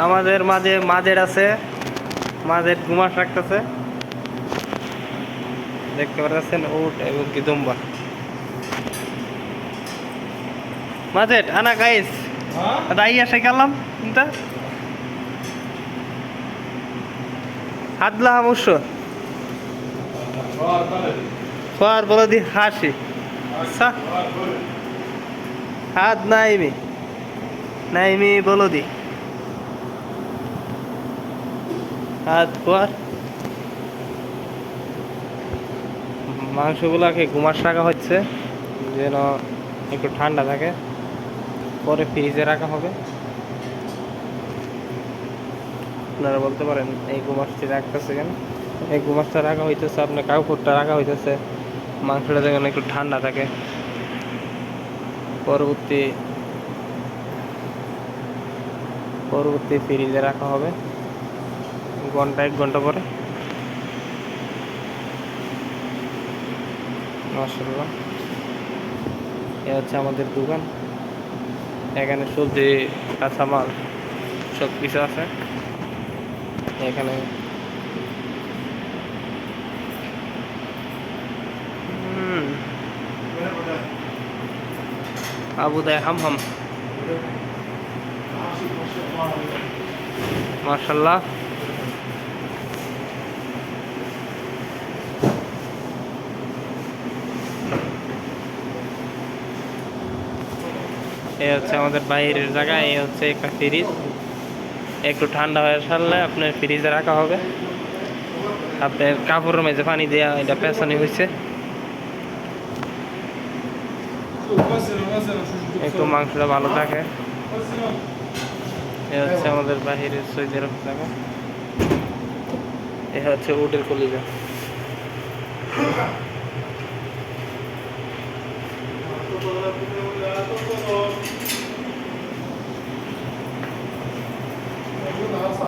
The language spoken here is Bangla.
আমাদের মাঝে মাঝের আছে, মাঝের গুমাস রাখতেছে, দেখতে পাচ্ছেন উট এবং কি দুম্বা। মাঝের আনা গাইস রাইয়া শেখালাম চিন্তা হাতলা অবশ্য খোয়ার বলে দি হাসি হাত নাইমি নাইমি বলো দি হাত খোয়ার মাংসগুলাকে গুমাস রাখা হচ্ছে যেন একটু ঠান্ডা থাকে, পরে ফ্রিজে রাখা হবে। আপনারা বলতে পারেন এই গুমাসটি রাখতেছে কেন? এই গুমাসটা রাখা হইতেছে, আপনার কাউকুরটা রাখা হইতেছে মাংসটা যেন একটু ঠান্ডা থাকে, পরবর্তী ফ্রিজে রাখা হবে ঘন্টা 1 ঘন্টা পরে। মাশাআল্লাহ, এ হচ্ছে আমাদের দোকান। এখানে সবজি, কাঁচামাল সব কিছু আছে। এখানে আবু দায় হাম হাম মাশাআল্লাহ। এই হচ্ছে আমাদের বাইরের জায়গা, এই হচ্ছে একটা ফ্রিজ। একটু ঠান্ডা হয়ে সারলে আপনার ফ্রিজে রাখা হবে। আপনার কাপড়ের মেঝে পানি দেওয়া এটা পেছানি হয়েছে, একটু মাংসটা ভালো থাকে। এ হচ্ছে আমাদের বাহিরের সৌদি আরব জায়গা। এ হচ্ছে উটের কলিজা।